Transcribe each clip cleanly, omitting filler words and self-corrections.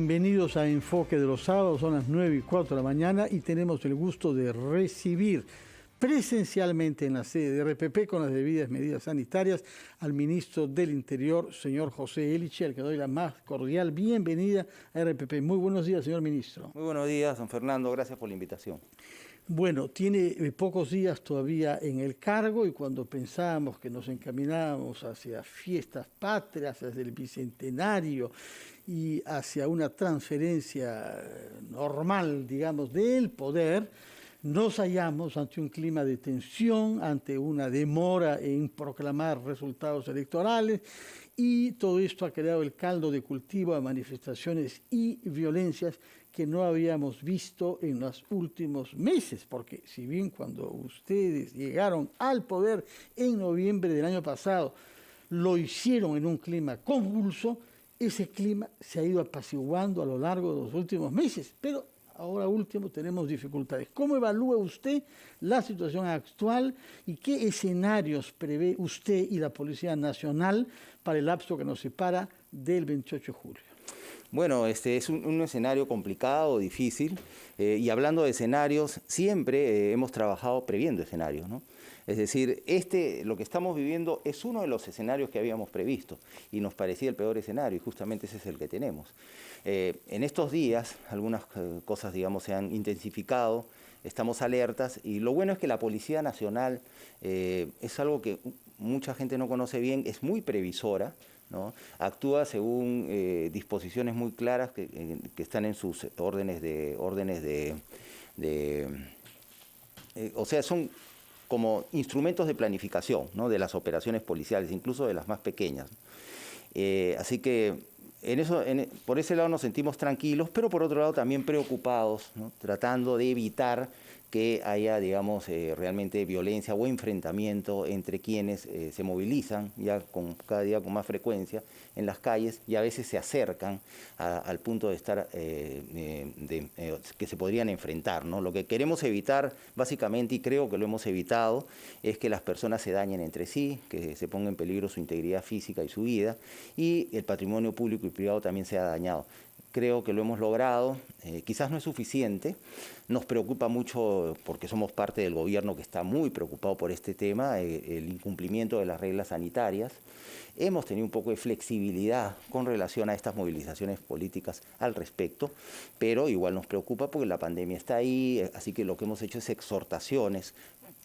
Bienvenidos a Enfoque de los Sábados, son las 9:04 de la mañana y tenemos el gusto de recibir presencialmente en la sede de RPP con las debidas medidas sanitarias al ministro del Interior, señor José Elliche, al que doy la más cordial bienvenida a RPP. Muy buenos días, señor ministro. Muy buenos días, don Fernando, gracias por la invitación. Bueno, tiene pocos días todavía en el cargo y cuando pensábamos que nos encaminábamos hacia fiestas patrias, hacia el bicentenario y hacia una transferencia normal, digamos, del poder, nos hallamos ante un clima de tensión, ante una demora en proclamar resultados electorales y todo esto ha creado el caldo de cultivo a manifestaciones y violencias que no habíamos visto en los últimos meses, porque si bien cuando ustedes llegaron al poder en noviembre del año pasado, lo hicieron en un clima convulso, ese clima se ha ido apaciguando a lo largo de los últimos meses, pero ahora último tenemos dificultades. ¿Cómo evalúa usted la situación actual y qué escenarios prevé usted y la Policía Nacional para el lapso que nos separa del 28 de julio? Bueno, es un escenario complicado, difícil, y hablando de escenarios, siempre hemos trabajado previendo escenarios, ¿no? Es decir, lo que estamos viviendo es uno de los escenarios que habíamos previsto y nos parecía el peor escenario y justamente ese es el que tenemos. En estos días algunas cosas, digamos, se han intensificado, estamos alertas y lo bueno es que la Policía Nacional es algo que mucha gente no conoce bien, es muy previsora, ¿no? Actúa según disposiciones muy claras que están en sus o sea, son como instrumentos de planificación, ¿no? De las operaciones policiales, incluso de las más pequeñas. Así que por ese lado nos sentimos tranquilos, pero por otro lado también preocupados, ¿no? Tratando de evitar que haya, digamos, realmente violencia o enfrentamiento entre quienes se movilizan ya cada día con más frecuencia en las calles y a veces se acercan al punto de estar, que se podrían enfrentar, ¿no? Lo que queremos evitar, básicamente, y creo que lo hemos evitado, es que las personas se dañen entre sí, que se ponga en peligro su integridad física y su vida, y el patrimonio público y privado también sea dañado. Creo que lo hemos logrado, quizás no es suficiente, nos preocupa mucho porque somos parte del gobierno que está muy preocupado por este tema, el incumplimiento de las reglas sanitarias. Hemos tenido un poco de flexibilidad con relación a estas movilizaciones políticas al respecto, pero igual nos preocupa porque la pandemia está ahí, así que lo que hemos hecho es exhortaciones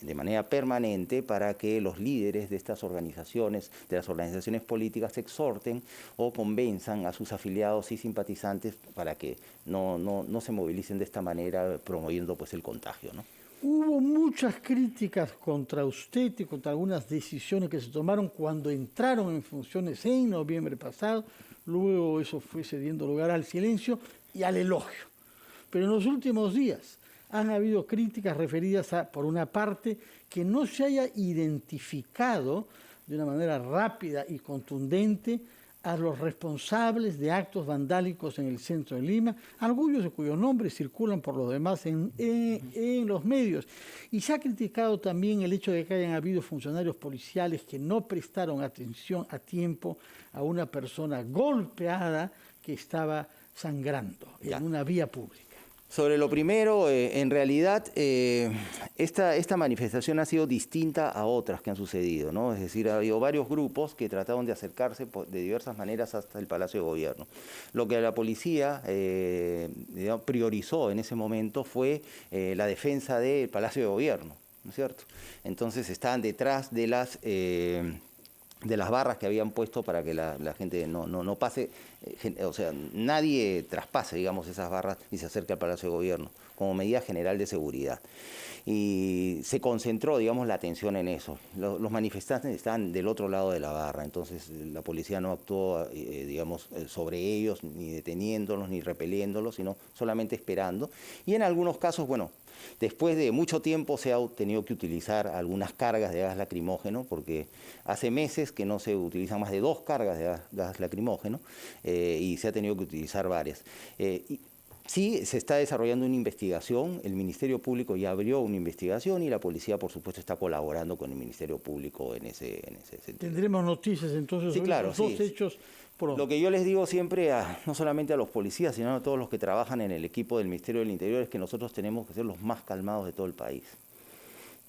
de manera permanente para que los líderes de estas organizaciones, de las organizaciones políticas, exhorten o convenzan a sus afiliados y simpatizantes para que no se movilicen de esta manera promoviendo pues el contagio, ¿no? Hubo muchas críticas contra usted y contra algunas decisiones que se tomaron cuando entraron en funciones en noviembre pasado. Luego eso fue cediendo lugar al silencio y al elogio. Pero en los últimos días han habido críticas referidas a, por una parte, que no se haya identificado de una manera rápida y contundente a los responsables de actos vandálicos en el centro de Lima, algunos de cuyos nombres circulan por los demás en los medios. Y se ha criticado también el hecho de que hayan habido funcionarios policiales que no prestaron atención a tiempo a una persona golpeada que estaba sangrando en una vía pública. Sobre lo primero, en realidad esta manifestación ha sido distinta a otras que han sucedido, ¿no? Es decir, ha habido varios grupos que trataron de acercarse de diversas maneras hasta el Palacio de Gobierno. Lo que la policía digamos, priorizó en ese momento fue la defensa del Palacio de Gobierno, ¿no es cierto? Entonces estaban detrás de las barras que habían puesto para que la gente no pase, o sea, nadie traspase, digamos, esas barras y se acerque al Palacio de Gobierno, como medida general de seguridad. Y se concentró, digamos, la atención en eso. Los manifestantes estaban del otro lado de la barra, entonces la policía no actuó, digamos, sobre ellos, ni deteniéndolos, ni repeliéndolos, sino solamente esperando. Y en algunos casos, bueno, después de mucho tiempo se ha tenido que utilizar algunas cargas de gas lacrimógeno, porque hace meses que no se utilizan más de 2 cargas de gas lacrimógeno y se ha tenido que utilizar varias. Sí, se está desarrollando una investigación, el Ministerio Público ya abrió una investigación y la policía, por supuesto, está colaborando con el Ministerio Público en ese sentido. ¿Tendremos noticias entonces sobre los dos hechos Lo que yo les digo siempre, no solamente a los policías, sino a todos los que trabajan en el equipo del Ministerio del Interior, es que nosotros tenemos que ser los más calmados de todo el país.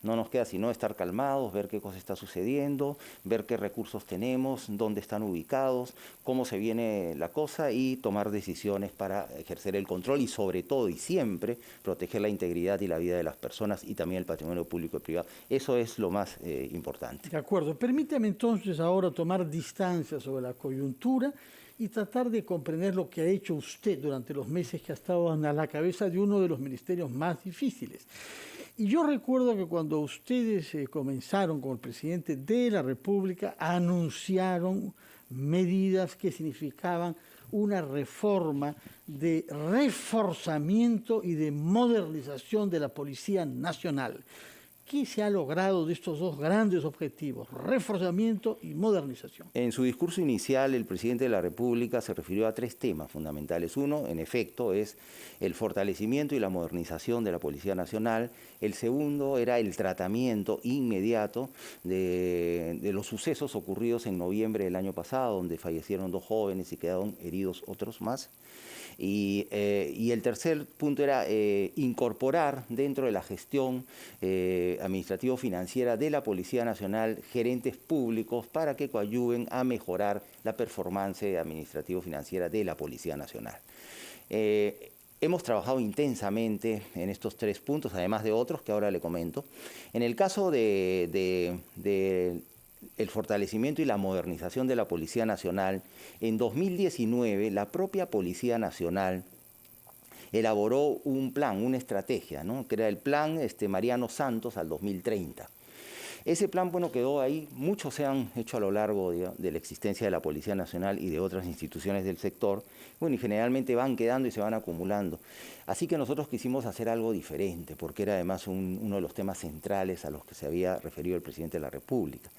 No nos queda sino estar calmados, ver qué cosa está sucediendo, ver qué recursos tenemos, dónde están ubicados, cómo se viene la cosa y tomar decisiones para ejercer el control y sobre todo y siempre proteger la integridad y la vida de las personas y también el patrimonio público y privado. Eso es lo más importante. De acuerdo. Permítame entonces ahora tomar distancia sobre la coyuntura y tratar de comprender lo que ha hecho usted durante los meses que ha estado a la cabeza de uno de los ministerios más difíciles. Y yo recuerdo que cuando ustedes comenzaron como el presidente de la República, anunciaron medidas que significaban una reforma de reforzamiento y de modernización de la Policía Nacional. ¿Qué se ha logrado de estos dos grandes objetivos, reforzamiento y modernización? En su discurso inicial, el presidente de la República se refirió a 3 temas fundamentales. Uno, en efecto, es el fortalecimiento y la modernización de la Policía Nacional. El segundo era el tratamiento inmediato de los sucesos ocurridos en noviembre del año pasado, donde fallecieron 2 jóvenes y quedaron heridos otros más. Y el tercer punto era incorporar dentro de la gestión administrativo-financiera de la Policía Nacional gerentes públicos para que coadyuven a mejorar la performance administrativo-financiera de la Policía Nacional. Hemos trabajado intensamente en estos 3 puntos, además de otros que ahora le comento. En el caso de el fortalecimiento y la modernización de la Policía Nacional, en 2019 la propia Policía Nacional elaboró un plan, una estrategia, ¿no?, que era el plan Mariano Santos al 2030. Ese plan, bueno, quedó ahí. Muchos se han hecho a lo largo de la existencia de la Policía Nacional y de otras instituciones del sector, bueno, y generalmente van quedando y se van acumulando. Así que nosotros quisimos hacer algo diferente, porque era además uno de los temas centrales a los que se había referido el presidente de la República.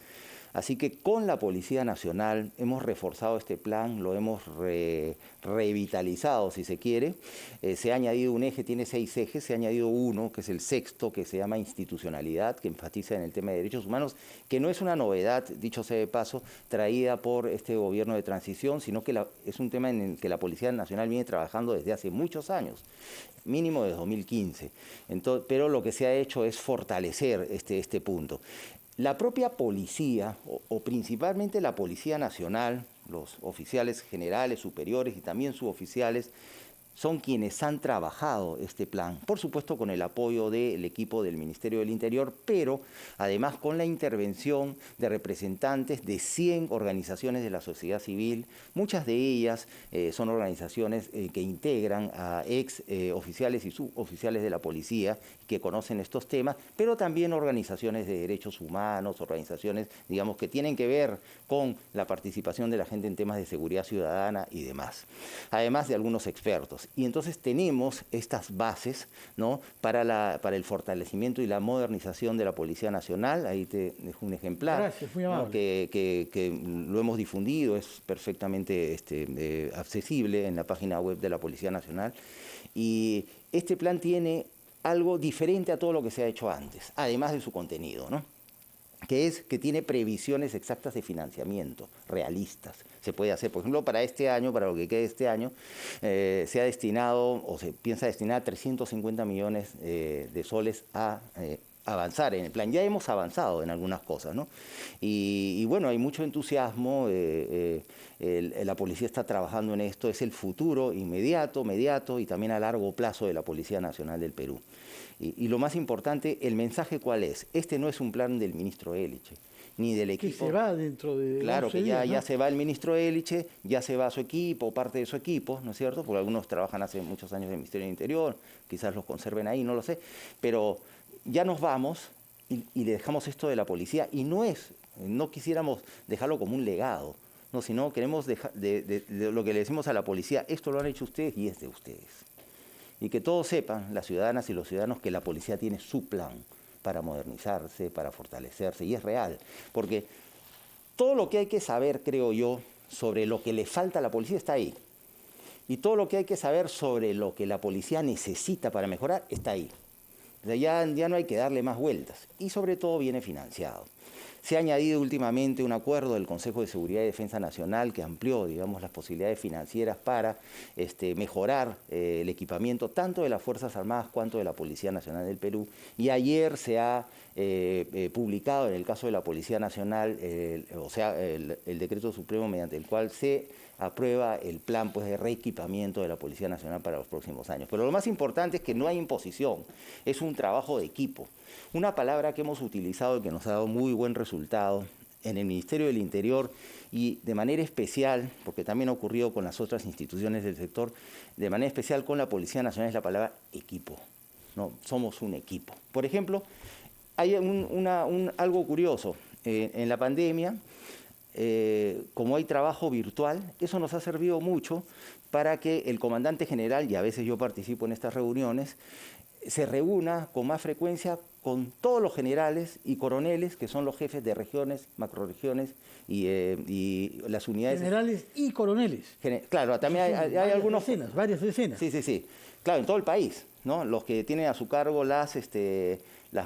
Así que con la Policía Nacional hemos reforzado este plan, lo hemos revitalizado, si se quiere. Se ha añadido un eje, tiene 6 ejes, se ha añadido uno, que es el sexto, que se llama institucionalidad, que enfatiza en el tema de derechos humanos, que no es una novedad, dicho sea de paso, traída por este gobierno de transición, sino que es un tema en el que la Policía Nacional viene trabajando desde hace muchos años, mínimo desde 2015. Entonces, pero lo que se ha hecho es fortalecer este punto. La propia policía, o principalmente la Policía Nacional, los oficiales generales, superiores y también suboficiales, son quienes han trabajado este plan, por supuesto con el apoyo del equipo del Ministerio del Interior, pero además con la intervención de representantes de 100 organizaciones de la sociedad civil. Muchas de ellas son organizaciones que integran a ex oficiales y suboficiales de la policía que conocen estos temas, pero también organizaciones de derechos humanos, organizaciones, digamos, que tienen que ver con la participación de la gente en temas de seguridad ciudadana y demás, además de algunos expertos. Y entonces tenemos estas bases, ¿no?, para el fortalecimiento y la modernización de la Policía Nacional. Ahí te dejo un ejemplar. Gracias, muy amable. ¿No?, que lo hemos difundido, es perfectamente accesible en la página web de la Policía Nacional. Y este plan tiene algo diferente a todo lo que se ha hecho antes, además de su contenido, ¿no?, que es que tiene previsiones exactas de financiamiento, realistas. Se puede hacer, por ejemplo, para este año, para lo que quede este año, se ha destinado, o se piensa destinar 350 millones de soles a avanzar en el plan. Ya hemos avanzado en algunas cosas, ¿no? Y bueno, hay mucho entusiasmo, la policía está trabajando en esto, es el futuro inmediato, mediato y también a largo plazo de la Policía Nacional del Perú. Y lo más importante, el mensaje ¿cuál es? Este no es un plan del ministro Eliche, ni del equipo. Que se va dentro de... Claro, que días, ¿no? ya se va el ministro Eliche, ya se va su equipo, parte de su equipo, ¿no es cierto? Porque algunos trabajan hace muchos años en el Ministerio del Interior, quizás los conserven ahí, no lo sé. Pero ya nos vamos y le dejamos esto de la policía. Y no quisiéramos dejarlo como un legado, no, sino queremos dejar de lo que le decimos a la policía, esto lo han hecho ustedes y es de ustedes. Y que todos sepan, las ciudadanas y los ciudadanos, que la policía tiene su plan para modernizarse, para fortalecerse, y es real. Porque todo lo que hay que saber, creo yo, sobre lo que le falta a la policía está ahí. Y todo lo que hay que saber sobre lo que la policía necesita para mejorar está ahí. O sea, ya no hay que darle más vueltas. Y sobre todo viene financiado. Se ha añadido últimamente un acuerdo del Consejo de Seguridad y Defensa Nacional que amplió, digamos, las posibilidades financieras para mejorar el equipamiento tanto de las Fuerzas Armadas cuanto de la Policía Nacional del Perú. Y ayer se ha publicado, en el caso de la Policía Nacional, el decreto supremo mediante el cual se aprueba el plan de reequipamiento de la Policía Nacional para los próximos años. Pero lo más importante es que no hay imposición, es un trabajo de equipo. Una palabra que hemos utilizado y que nos ha dado muy buen resultado en el Ministerio del Interior y de manera especial, porque también ha ocurrido con las otras instituciones del sector, de manera especial con la Policía Nacional, es la palabra equipo. ¿No? Somos un equipo. Por ejemplo, hay algo curioso. En la pandemia, como hay trabajo virtual, eso nos ha servido mucho para que el comandante general, y a veces yo participo en estas reuniones, se reúna con más frecuencia con todos los generales y coroneles, que son los jefes de regiones, macrorregiones y las unidades... Generales y coroneles. Claro, también hay algunos... Varias decenas. Sí. Claro, en todo el país, ¿no? Los que tienen a su cargo las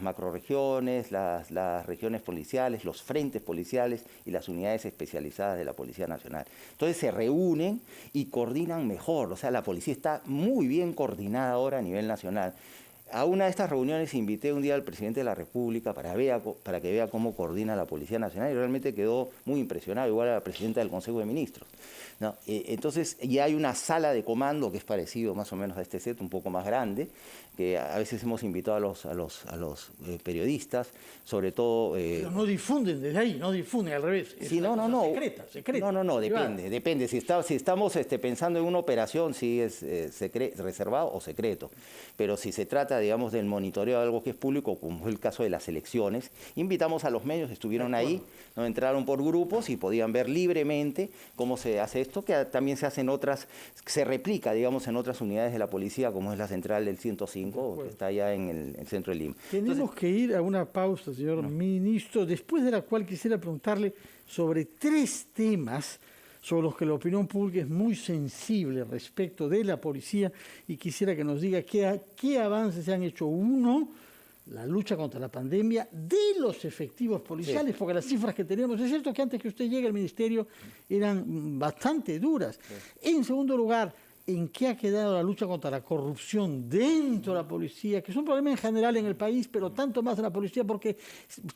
macrorregiones, las regiones policiales, los frentes policiales y las unidades especializadas de la Policía Nacional. Entonces se reúnen y coordinan mejor, o sea, la policía está muy bien coordinada ahora a nivel nacional. A una de estas reuniones invité un día al presidente de la República para que vea cómo coordina la Policía Nacional y realmente quedó muy impresionado, igual a la presidenta del Consejo de Ministros, ¿no? Entonces ya hay una sala de comando que es parecido más o menos a este set, un poco más grande, que a veces hemos invitado a los periodistas, sobre todo... Pero no difunden desde ahí, no difunden, al revés. Sí, no. Secreta. No, depende. Si estamos pensando en una operación, sí es reservado o secreto. Pero si se trata, digamos, del monitoreo de algo que es público, como fue el caso de las elecciones, invitamos a los medios, estuvieron ahí, ¿no? Entraron por grupos y podían ver libremente cómo se hace esto, que también se hace en otras, se replica, digamos, en otras unidades de la policía, como es la central del 105, que está allá en el centro de Lima. Tenemos que ir a una pausa, señor ministro, después de la cual quisiera preguntarle sobre 3 temas sobre los que la opinión pública es muy sensible respecto de la policía y quisiera que nos diga qué avances se han hecho. Uno, la lucha contra la pandemia de los efectivos policiales, porque las cifras que tenemos, es cierto que antes que usted llegue al ministerio eran bastante duras. En segundo lugar, ¿en qué ha quedado la lucha contra la corrupción dentro de la policía? Que es un problema en general en el país, pero tanto más en la policía porque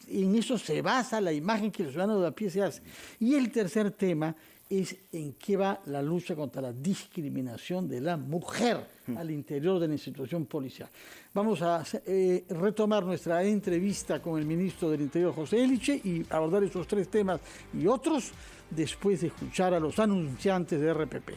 en eso se basa la imagen que el ciudadano de a pie se hace. Y el tercer tema es en qué va la lucha contra la discriminación de la mujer al interior de la institución policial. Vamos a retomar nuestra entrevista con el ministro del Interior, José Eliche, y abordar esos 3 temas y otros después de escuchar a los anunciantes de RPP.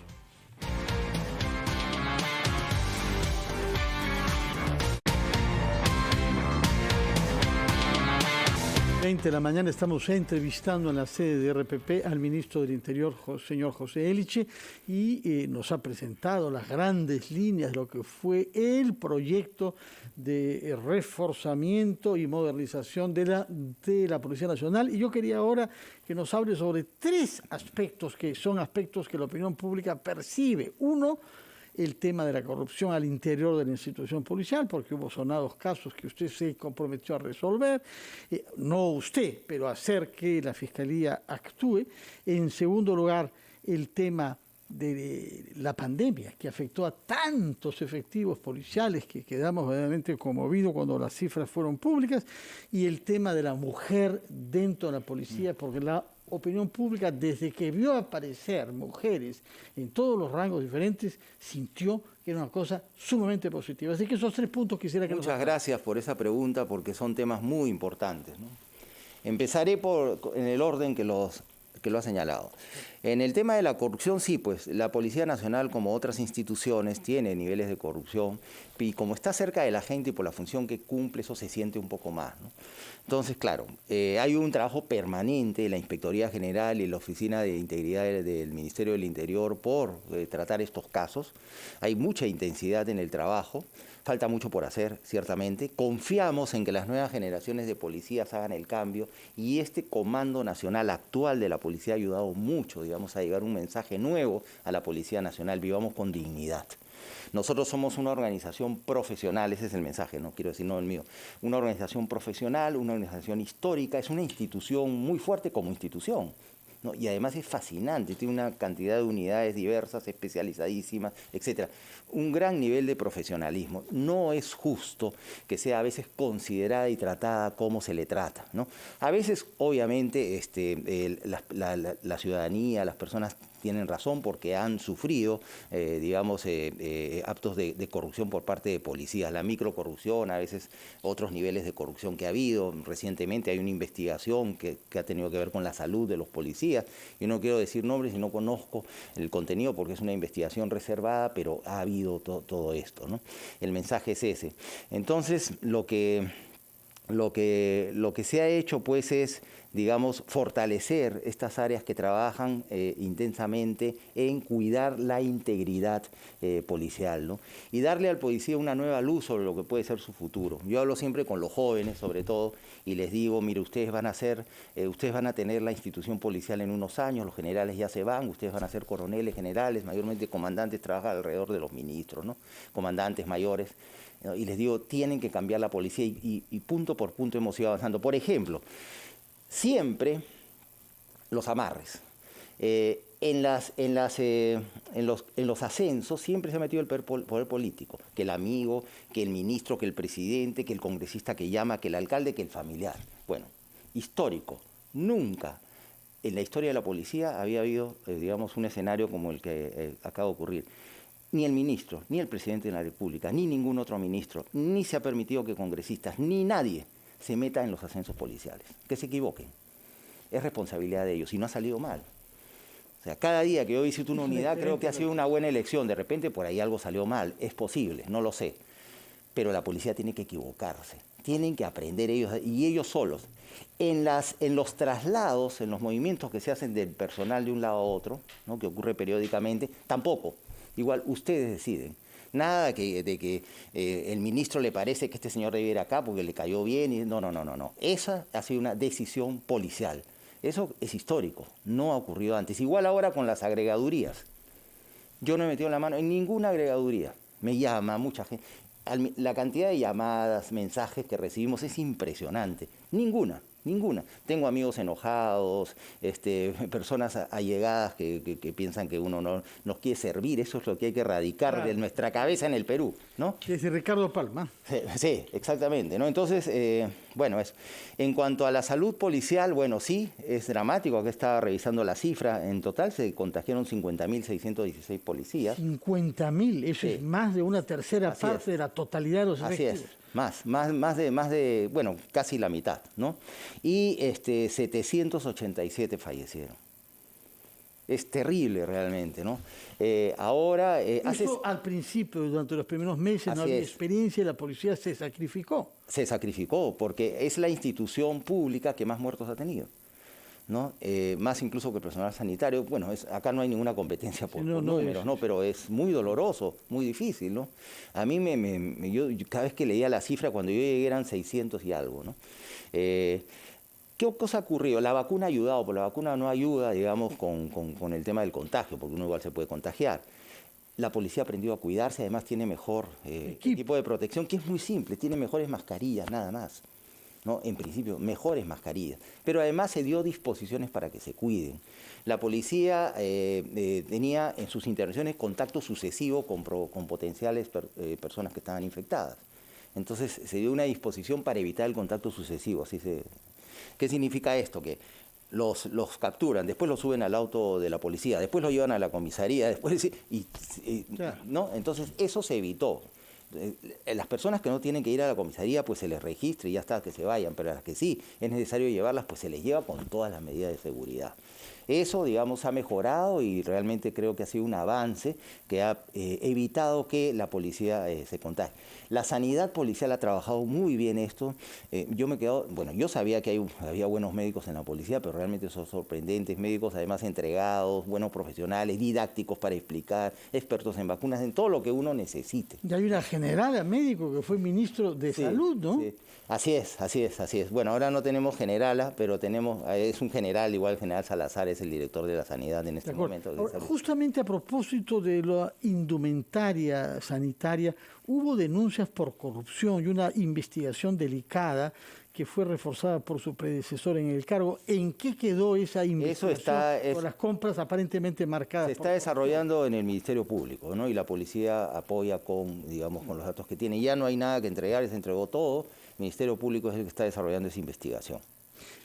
20 de la mañana estamos entrevistando en la sede de RPP al ministro del Interior, señor José Eliche, y nos ha presentado las grandes líneas de lo que fue el proyecto de reforzamiento y modernización de la Policía Nacional. Y yo quería ahora que nos hable sobre 3 aspectos que son aspectos que la opinión pública percibe. Uno, el tema de la corrupción al interior de la institución policial, porque hubo sonados casos que usted se comprometió a resolver, no usted, pero hacer que la Fiscalía actúe. En segundo lugar, el tema de la pandemia, que afectó a tantos efectivos policiales que quedamos verdaderamente conmovidos cuando las cifras fueron públicas, y el tema de la mujer dentro de la policía, porque la opinión pública, desde que vio aparecer mujeres en todos los rangos diferentes, sintió que era una cosa sumamente positiva. Así que esos 3 puntos quisiera que Muchas gracias por esa pregunta, porque son temas muy importantes, ¿no? Empezaré en el orden que lo ha señalado. En el tema de la corrupción, sí, pues la Policía Nacional, como otras instituciones, tiene niveles de corrupción y como está cerca de la gente y por la función que cumple, eso se siente un poco más, ¿no? Entonces, claro, hay un trabajo permanente en la Inspectoría General y la Oficina de Integridad del Ministerio del Interior por tratar estos casos. Hay mucha intensidad en el trabajo. Falta mucho por hacer, ciertamente. Confiamos en que las nuevas generaciones de policías hagan el cambio y este Comando Nacional actual de la policía ha ayudado mucho, digamos, a llevar un mensaje nuevo a la Policía Nacional. Vivamos con dignidad. Nosotros somos una organización profesional, ese es el mensaje, no quiero decir no el mío, una organización profesional, una organización histórica, es una institución muy fuerte como institución, ¿no? Y además es fascinante, tiene una cantidad de unidades diversas, especializadísimas, etcétera. Un gran nivel de profesionalismo. No es justo que sea a veces considerada y tratada como se le trata, ¿no? A veces, obviamente, la ciudadanía, las personas tienen razón porque han sufrido, actos de corrupción por parte de policías, la microcorrupción, a veces otros niveles de corrupción que ha habido. Recientemente hay una investigación que ha tenido que ver con la salud de los policías. Yo no quiero decir nombres y no conozco el contenido porque es una investigación reservada, pero ha habido todo esto, ¿no? El mensaje es ese. Entonces, lo que se ha hecho, pues, es, digamos, fortalecer estas áreas que trabajan intensamente en cuidar la integridad policial, ¿no? Y darle al policía una nueva luz sobre lo que puede ser su futuro. Yo hablo siempre con los jóvenes, sobre todo, y les digo, mire, ustedes van a tener la institución policial en unos años, los generales ya se van, ustedes van a ser coroneles, generales, mayormente comandantes, trabajan alrededor de los ministros, ¿no? Comandantes mayores. Y les digo, tienen que cambiar la policía y punto por punto hemos ido avanzando. Por ejemplo, siempre los amarres. En los ascensos siempre se ha metido el poder político, que el amigo, que el ministro, que el presidente, que el congresista que llama, que el alcalde, que el familiar. Bueno, histórico, nunca en la historia de la policía había habido, digamos, un escenario como el que acaba de ocurrir. Ni el ministro, ni el presidente de la República, ni ningún otro ministro, ni se ha permitido que congresistas, ni nadie se meta en los ascensos policiales. Que se equivoquen. Es responsabilidad de ellos y no ha salido mal. O sea, cada día que yo visito una unidad creo que ha sido una buena elección. De repente por ahí algo salió mal. Es posible, no lo sé. Pero la policía tiene que equivocarse. Tienen que aprender ellos y ellos solos. En los traslados, en los movimientos que se hacen del personal de un lado a otro, ¿no? Que ocurre periódicamente, tampoco. Igual ustedes deciden. Nada de que el ministro le parece que este señor debe ir acá porque le cayó bien. Y no. Esa ha sido una decisión policial. Eso es histórico, no ha ocurrido antes. Igual ahora con las agregadurías. Yo no he metido la mano en ninguna agregaduría. Me llama mucha gente. La cantidad de llamadas, mensajes que recibimos es impresionante. Ninguna. Tengo amigos enojados, personas allegadas que piensan que uno no nos quiere servir. Eso es lo que hay que erradicar de nuestra cabeza en el Perú, ¿no? Que es Ricardo Palma. Sí, exactamente, ¿no? Entonces, bueno, eso. En cuanto a la salud policial, bueno, sí, es dramático. Acá estaba revisando la cifra. En total se contagiaron 50.616 policías. 50.000, eso es más de una tercera parte de la totalidad de los efectivos. Así es. Más de, bueno, casi la mitad, ¿no? Y 787 fallecieron. Es terrible realmente, ¿no? Ahora... Eso al principio, durante los primeros meses, no había experiencia y la policía se sacrificó. Se sacrificó porque es la institución pública que más muertos ha tenido, ¿no? Más incluso que el personal sanitario. Bueno, acá no hay ninguna competencia por números, ¿no? Pero es muy doloroso, muy difícil, ¿no? A mí yo cada vez que leía la cifra, cuando yo llegué eran 600 y algo, ¿no? ¿Qué cosa ha ocurrido? La vacuna ha ayudado, pero la vacuna no ayuda, digamos, con el tema del contagio, porque uno igual se puede contagiar. La policía aprendió a cuidarse, además tiene mejor equipo de protección, que es muy simple, tiene mejores mascarillas, nada más, ¿no? En principio, mejores mascarillas. Pero además se dio disposiciones para que se cuiden. La policía tenía en sus intervenciones contacto sucesivo con potenciales personas que estaban infectadas. Entonces se dio una disposición para evitar el contacto sucesivo. ¿Qué significa esto? Que los capturan, después los suben al auto de la policía, después los llevan a la comisaría, después ¿no? Entonces eso se evitó. Las personas que no tienen que ir a la comisaría, pues se les registre y ya está, que se vayan, pero a las que sí es necesario llevarlas, pues se les lleva con todas las medidas de seguridad. Eso, digamos, ha mejorado y realmente creo que ha sido un avance que ha evitado que la policía se contagie. La sanidad policial ha trabajado muy bien esto. Yo sabía que había buenos médicos en la policía, pero realmente son sorprendentes. Médicos además entregados, buenos profesionales, didácticos para explicar, expertos en vacunas, en todo lo que uno necesite. Y hay una general médico que fue ministro de Salud, ¿no? Sí. Así es. Bueno, ahora no tenemos generala, pero es un general, igual el general Salazar es el director de la sanidad en este momento. Ahora, justamente a propósito de la indumentaria sanitaria, hubo denuncias por corrupción y una investigación delicada que fue reforzada por su predecesor en el cargo. ¿En qué quedó esa investigación por las compras aparentemente marcadas? Se está desarrollando en el Ministerio Público, ¿no? Y la policía apoya con los datos que tiene. Ya no hay nada que entregar, se entregó todo. El Ministerio Público es el que está desarrollando esa investigación.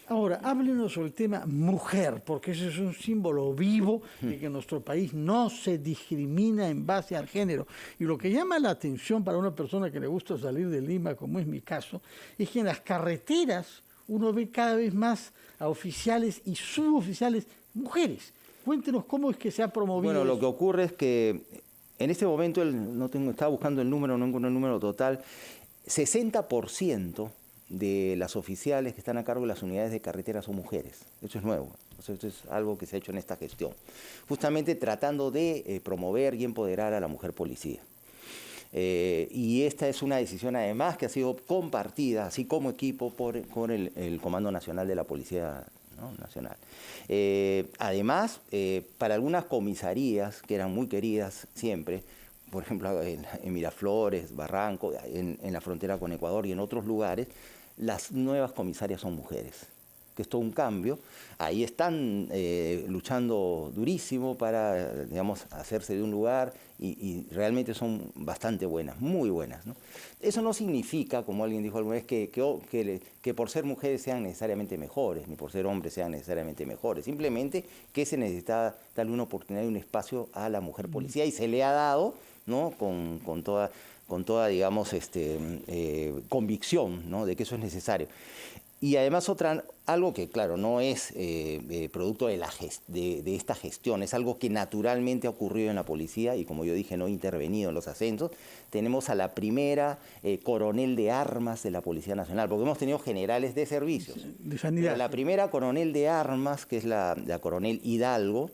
Ahora, háblenos sobre el tema mujer, porque ese es un símbolo vivo de que en nuestro país no se discrimina en base al género. Y lo que llama la atención para una persona que le gusta salir de Lima, como es mi caso, es que en las carreteras uno ve cada vez más a oficiales y suboficiales mujeres. Cuéntenos cómo es que se ha promovido. Bueno, lo que ocurre es que en este momento, estaba buscando el número, no encontré el número total, 60% de las oficiales que están a cargo de las unidades de carretera son mujeres. Eso es nuevo. Esto es algo que se ha hecho en esta gestión. Justamente tratando de promover y empoderar a la mujer policía. Y esta es una decisión además que ha sido compartida, así como equipo, con el Comando Nacional de la Policía, ¿no? Nacional. Además, para algunas comisarías que eran muy queridas siempre, por ejemplo, en Miraflores, Barranco, en la frontera con Ecuador y en otros lugares, las nuevas comisarias son mujeres, que es todo un cambio. Ahí están luchando durísimo para, hacerse de un lugar y realmente son bastante buenas, muy buenas, ¿no? Eso no significa, como alguien dijo alguna vez, que por ser mujeres sean necesariamente mejores, ni por ser hombres sean necesariamente mejores. Simplemente que se necesita darle una oportunidad y un espacio a la mujer policía y se le ha dado, ¿no? con toda convicción, ¿no? De que eso es necesario. Y además algo que, claro, no es producto de esta gestión, es algo que naturalmente ha ocurrido en la policía y, como yo dije, no ha intervenido en los ascensos. Tenemos a la primera coronel de armas de la Policía Nacional, porque hemos tenido generales de servicios. De sanidad. La primera coronel de armas, que es la coronel Hidalgo,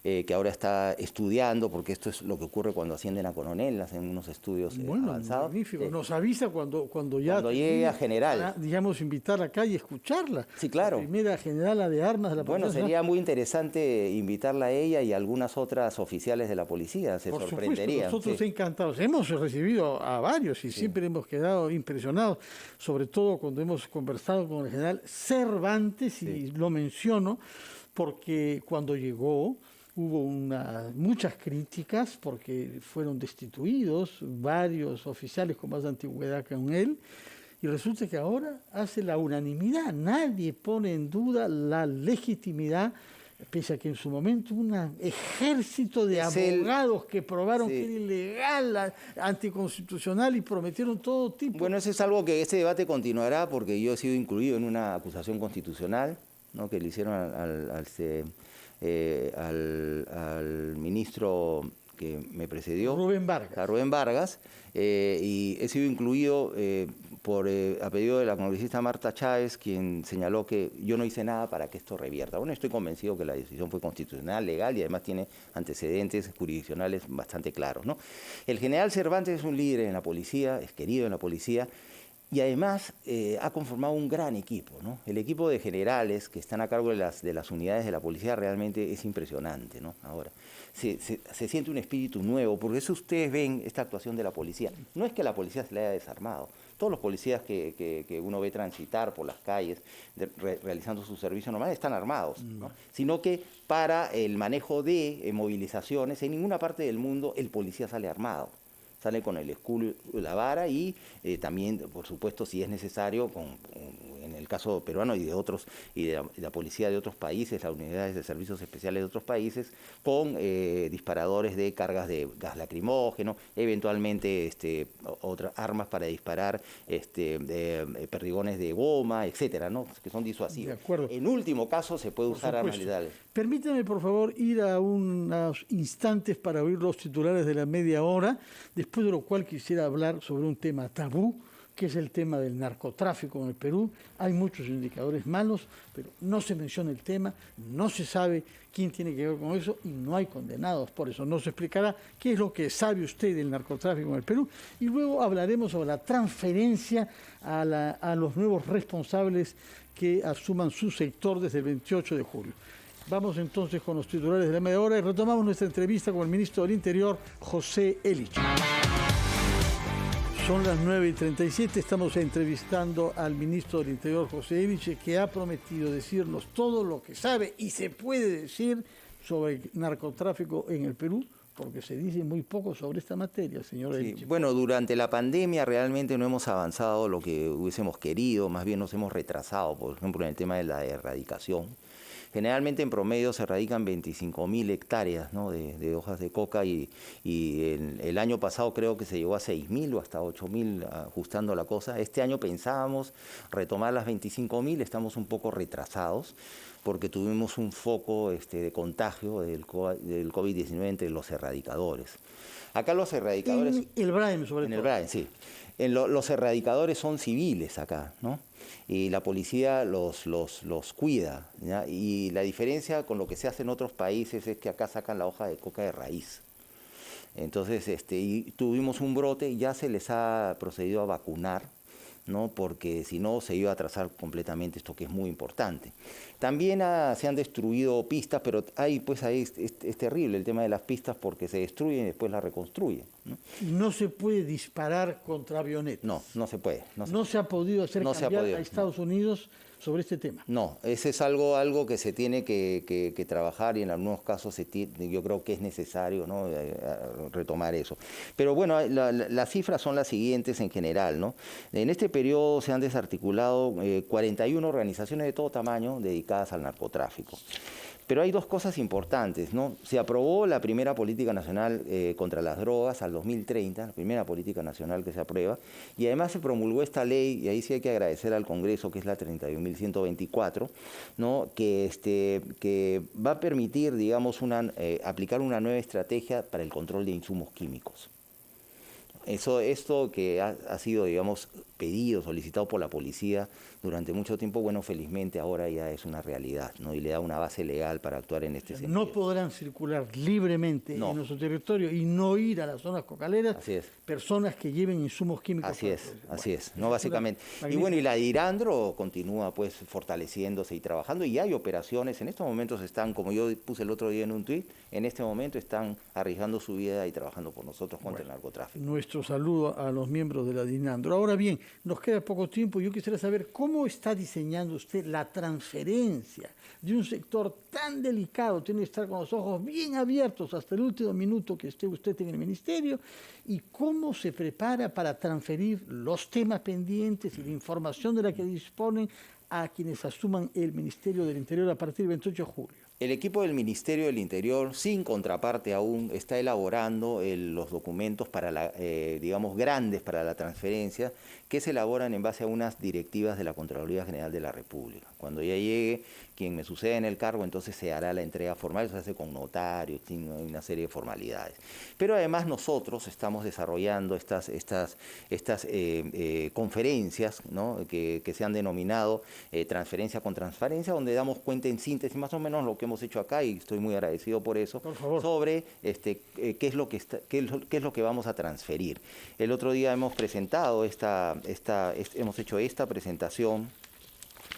que ahora está estudiando, porque esto es lo que ocurre cuando ascienden a coronel, hacen unos estudios avanzados. Magnífico. Nos avisa cuando llegue a general. Digamos, invitarla acá y escucharla. Sí, claro. La primera generala de armas de la policía. Bueno, sería muy interesante invitarla a ella y a algunas otras oficiales de la policía, se sorprenderían. Nosotros encantados. Hemos recibido a varios y siempre hemos quedado impresionados, sobre todo cuando hemos conversado con el general Cervantes, y lo menciono porque cuando llegó hubo muchas críticas porque fueron destituidos varios oficiales con más antigüedad que él, y resulta que ahora hace la unanimidad. Nadie pone en duda la legitimidad, pese a que en su momento un ejército de abogados que probaron que era ilegal, anticonstitucional, y prometieron todo tipo. Bueno, eso es algo que este debate continuará, porque yo he sido incluido en una acusación constitucional, ¿no? Que le hicieron al ministro que me precedió, a Rubén Vargas, y he sido incluido a pedido de la congresista Marta Chávez, quien señaló que yo no hice nada para que esto revierta. Bueno, estoy convencido que la decisión fue constitucional, legal, y además tiene antecedentes jurisdiccionales bastante claros, ¿no? El general Cervantes es un líder en la policía, es querido en la policía, y además ha conformado un gran equipo, ¿no? El equipo de generales que están a cargo de las unidades de la policía realmente es impresionante, ¿no? Ahora, se siente un espíritu nuevo, porque eso ustedes ven esta actuación de la policía. No es que la policía se le haya desarmado. Todos los policías que uno ve transitar por las calles realizando su servicio normal están armados, ¿no? Sino que para el manejo de movilizaciones, en ninguna parte del mundo el policía sale armado. Sale con el escudo y la vara y también, por supuesto, si es necesario, en el caso peruano y de otros, y de la policía de otros países, las unidades de servicios especiales de otros países, con disparadores de cargas de gas lacrimógeno, eventualmente otras armas para disparar, perdigones de goma, etcétera, ¿no? Que son disuasivos. De acuerdo. En último caso se puede usar armas letales. Permítame, por favor, ir a unos instantes para oír los titulares de la media hora, después de lo cual quisiera hablar sobre un tema tabú, que es el tema del narcotráfico en el Perú. Hay muchos indicadores malos, pero no se menciona el tema, no se sabe quién tiene que ver con eso y no hay condenados por eso. Nos explicará qué es lo que sabe usted del narcotráfico en el Perú y luego hablaremos sobre la transferencia a los nuevos responsables que asuman su sector desde el 28 de julio. Vamos entonces con los titulares de la media hora y retomamos nuestra entrevista con el ministro del Interior, José Elich. Son las 9:37, estamos entrevistando al ministro del Interior, José Elich, que ha prometido decirnos todo lo que sabe y se puede decir sobre el narcotráfico en el Perú, porque se dice muy poco sobre esta materia, señor Elich. Sí, bueno, durante la pandemia realmente no hemos avanzado lo que hubiésemos querido, más bien nos hemos retrasado, por ejemplo, en el tema de la erradicación. Generalmente en promedio se erradican 25.000 hectáreas, ¿no?, de hojas de coca y el año pasado creo que se llegó a 6.000 o hasta 8.000 ajustando la cosa. Este año pensábamos retomar las 25.000, estamos un poco retrasados porque tuvimos un foco de contagio del COVID-19 entre los erradicadores. Acá los erradicadores... En el Braem, sobre todo. En el Braem, sí. Los erradicadores son civiles acá, ¿no? Y la policía los cuida, ¿ya? Y la diferencia con lo que se hace en otros países es que acá sacan la hoja de coca de raíz. Entonces, y tuvimos un brote y ya se les ha procedido a vacunar, ¿no?, porque si no se iba a atrasar completamente esto, que es muy importante. También se han destruido pistas, pero ahí es terrible el tema de las pistas porque se destruyen y después las reconstruyen, ¿no? No se puede disparar contra avionetas. No se puede. No se ha podido hacer cambiar a Estados Unidos sobre este tema. No, ese es algo que se tiene que trabajar y en algunos casos yo creo que es necesario, ¿no?, retomar eso. Pero bueno, las cifras son las siguientes en general, ¿no? En este periodo se han desarticulado 41 organizaciones de todo tamaño dedicadas al narcotráfico. Pero hay dos cosas importantes, ¿no? Se aprobó la primera política nacional contra las drogas al 2030, la primera política nacional que se aprueba, y además se promulgó esta ley, y ahí sí hay que agradecer al Congreso, que es la 31.124, ¿no?, que va a permitir, digamos, aplicar una nueva estrategia para el control de insumos químicos. Esto que ha sido, digamos, pedido, solicitado por la policía durante mucho tiempo, bueno, felizmente ahora ya es una realidad, ¿no?, y le da una base legal para actuar en este sentido. No podrán circular libremente en nuestro territorio y no ir a las zonas cocaleras personas que lleven insumos químicos. Así es, ¿no?, básicamente. Y bueno, y la Dirandro continúa pues fortaleciéndose y trabajando, y hay operaciones, en estos momentos están, como yo puse el otro día en un tuit, en este momento están arriesgando su vida y trabajando por nosotros contra el narcotráfico. Nuestro saludo a los miembros de la Dirandro. Ahora bien, nos queda poco tiempo y yo quisiera saber cómo está diseñando usted la transferencia de un sector tan delicado. Tiene que estar con los ojos bien abiertos hasta el último minuto que esté usted en el ministerio, y cómo se prepara para transferir los temas pendientes y la información de la que disponen a quienes asuman el Ministerio del Interior a partir del 28 de julio. El equipo del Ministerio del Interior, sin contraparte aún, está elaborando los documentos digamos, grandes para la transferencia, que se elaboran en base a unas directivas de la Contraloría General de la República. Cuando ya llegue quien me suceda en el cargo, entonces se hará la entrega formal, se hace con notarios, una serie de formalidades. Pero además nosotros estamos desarrollando estas conferencias, ¿no?, que se han denominado transferencia con transparencia, donde damos cuenta en síntesis más o menos lo que hemos hecho acá, y estoy muy agradecido por eso, sobre qué es lo que vamos a transferir. El otro día hemos presentado hemos hecho esta presentación,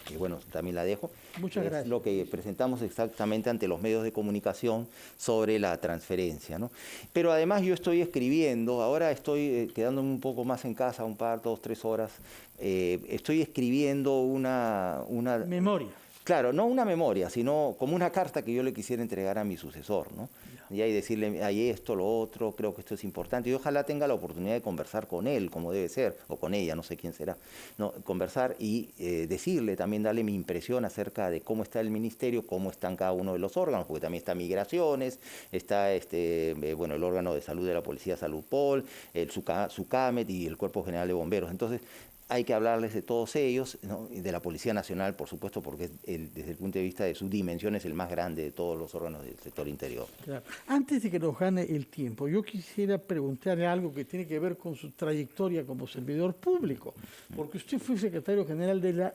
que bueno, también la dejo. Muchas gracias. Lo que presentamos exactamente ante los medios de comunicación sobre la transferencia, ¿no? Pero además yo estoy escribiendo, ahora estoy quedándome un poco más en casa, 2, 3 horas, estoy escribiendo una memoria. Claro, no una memoria, sino como una carta que yo le quisiera entregar a mi sucesor, ¿no? Y ahí decirle, hay esto, lo otro, creo que esto es importante. Y ojalá tenga la oportunidad de conversar con él, como debe ser, o con ella, no sé quién será. No, conversar y decirle, también darle mi impresión acerca de cómo está el ministerio, cómo están cada uno de los órganos, porque también está Migraciones, está el órgano de salud de la Policía, Salud Pol, el SUCAMET y el Cuerpo General de Bomberos. Entonces, hay que hablarles de todos ellos, ¿no? Y de la Policía Nacional, por supuesto, porque desde el punto de vista de su dimensión es el más grande de todos los órganos del sector interior. Claro. Antes de que nos gane el tiempo, yo quisiera preguntarle algo que tiene que ver con su trayectoria como servidor público, porque usted fue secretario general de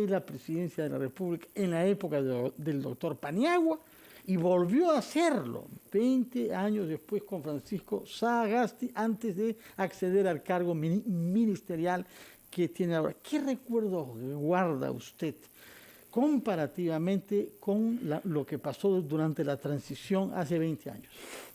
la Presidencia de la República en la época del doctor Paniagua y volvió a hacerlo 20 años después con Francisco Sagasti, antes de acceder al cargo ministerial que tiene ahora. ¿Qué recuerdos guarda usted comparativamente con lo que pasó durante la transición hace 20 años?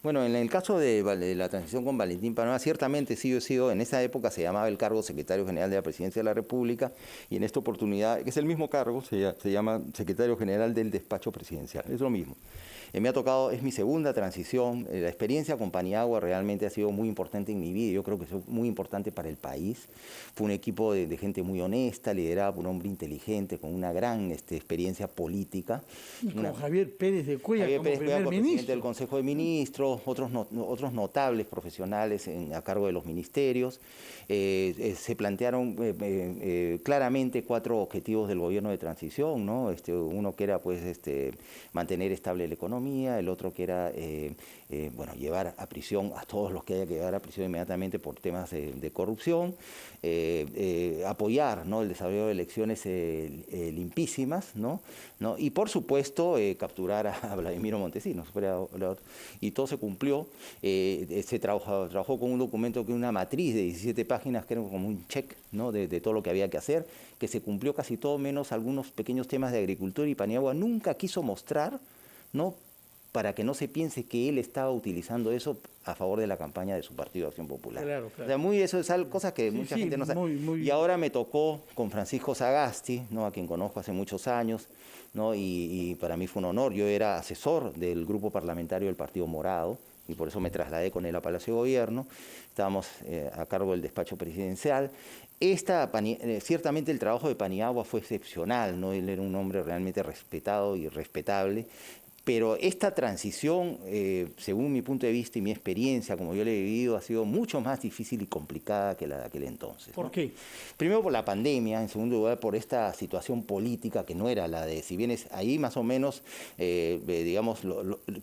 Bueno, en el caso de la transición con Valentín Paniagua, ciertamente sí, yo he sido, en esa época se llamaba el cargo secretario general de la Presidencia de la República, y en esta oportunidad, que es el mismo cargo, se llama secretario general del despacho presidencial, es lo mismo. Me ha tocado, es mi segunda transición, la experiencia con Paniagua realmente ha sido muy importante en mi vida, yo creo que es muy importante para el país. Fue un equipo de gente muy honesta, liderada por un hombre inteligente, con una gran experiencia política. Como Javier Pérez de Cuellar, como primer ministro. Presidente del Consejo de Ministros, otros notables profesionales a cargo de los ministerios. Se plantearon claramente 4 objetivos del gobierno de transición, ¿no? Uno que era pues, mantener estable la economía, el otro que era bueno, llevar a prisión a todos los que haya que llevar a prisión inmediatamente por temas de corrupción, apoyar, ¿no?, el desarrollo de elecciones limpísimas, ¿no? Y por supuesto capturar a Vladimiro Montesinos, y todo se cumplió. Se trabajó con un documento que es una matriz de 17 páginas que era como un check, ¿no?, de todo lo que había que hacer, que se cumplió casi todo menos algunos pequeños temas de agricultura, y Paniagua nunca quiso mostrar, ¿no?, para que no se piense que él estaba utilizando eso a favor de la campaña de su Partido Acción Popular. Claro. O sea, eso es algo, cosas que mucha gente no sabe. Y ahora me tocó con Francisco Sagasti, ¿no?, a quien conozco hace muchos años, ¿no?, y para mí fue un honor. Yo era asesor del grupo parlamentario del Partido Morado, y por eso me trasladé con él a Palacio de Gobierno. Estábamos a cargo del despacho presidencial. Ciertamente el trabajo de Paniagua fue excepcional, ¿no? Él era un hombre realmente respetado y respetable. Pero esta transición, según mi punto de vista y mi experiencia, como yo la he vivido, ha sido mucho más difícil y complicada que la de aquel entonces, ¿no? ¿Por qué? Primero por la pandemia, en segundo lugar por esta situación política que no era la de, si bien es ahí más o menos, digamos,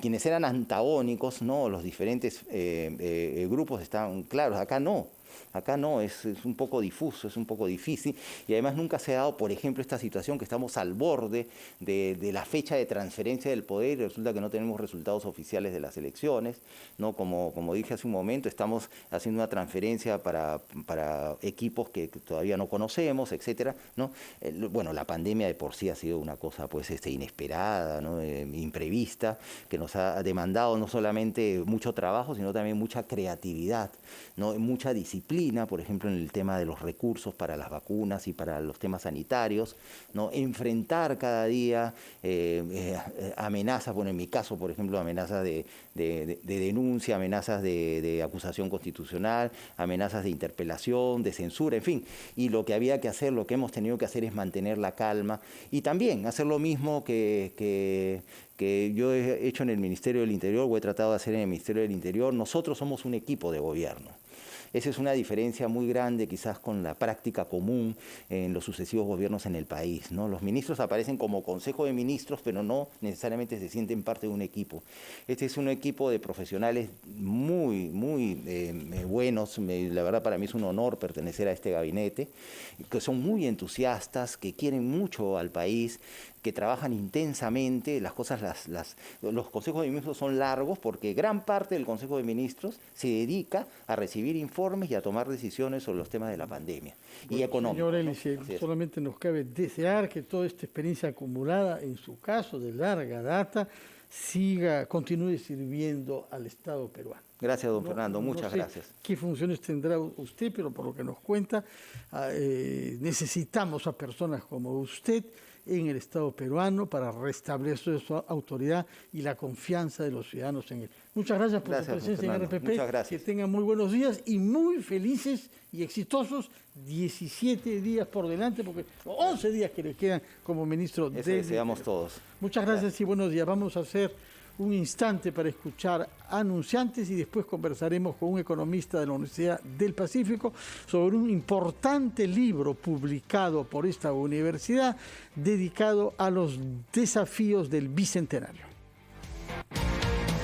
quienes eran antagónicos, ¿no?, los diferentes grupos estaban claros, acá no. Acá no, es un poco difuso, es un poco difícil, y además nunca se ha dado, por ejemplo, esta situación que estamos al borde de la fecha de transferencia del poder, y resulta que no tenemos resultados oficiales de las elecciones, ¿no? Como dije hace un momento, estamos haciendo una transferencia para equipos que todavía no conocemos, etcétera, ¿no? Bueno, la pandemia de por sí ha sido una cosa pues inesperada, ¿no?, imprevista, que nos ha demandado no solamente mucho trabajo, sino también mucha creatividad, ¿no?, mucha disciplina, por ejemplo, en el tema de los recursos para las vacunas y para los temas sanitarios, ¿no? Enfrentar cada día amenazas, bueno, en mi caso, por ejemplo, amenazas de denuncia, amenazas de acusación constitucional, amenazas de interpelación, de censura, en fin. Y lo que había que hacer, lo que hemos tenido que hacer es mantener la calma y también hacer lo mismo que yo he hecho en el Ministerio del Interior, o he tratado de hacer en el Ministerio del Interior. Nosotros somos un equipo de gobierno. Esa es una diferencia muy grande quizás con la práctica común en los sucesivos gobiernos en el país, ¿no? Los ministros aparecen como consejo de ministros, pero no necesariamente se sienten parte de un equipo. Este es un equipo de profesionales muy buenos. La verdad, para mí es un honor pertenecer a este gabinete, que son muy entusiastas, que quieren mucho al país, que trabajan intensamente. Las cosas, los consejos de ministros son largos porque gran parte del Consejo de Ministros se dedica a recibir informes y a tomar decisiones sobre los temas de la pandemia y económicos. Señor Eliezer, solamente nos cabe desear que toda esta experiencia acumulada, en su caso de larga data, continúe sirviendo al Estado peruano. Gracias, don Fernando, muchas gracias. ¿Qué funciones tendrá usted? Pero por lo que nos cuenta, necesitamos a personas como usted en el Estado peruano para restablecer su autoridad y la confianza de los ciudadanos en él. Muchas gracias por su presencia en RPP. Muchas gracias. Que tengan muy buenos días y muy felices y exitosos 17 días por delante, porque 11 días que le quedan como ministro Eso deseamos todos. Muchas gracias y buenos días. Vamos a hacer un instante para escuchar anunciantes y después conversaremos con un economista de la Universidad del Pacífico sobre un importante libro publicado por esta universidad dedicado a los desafíos del Bicentenario.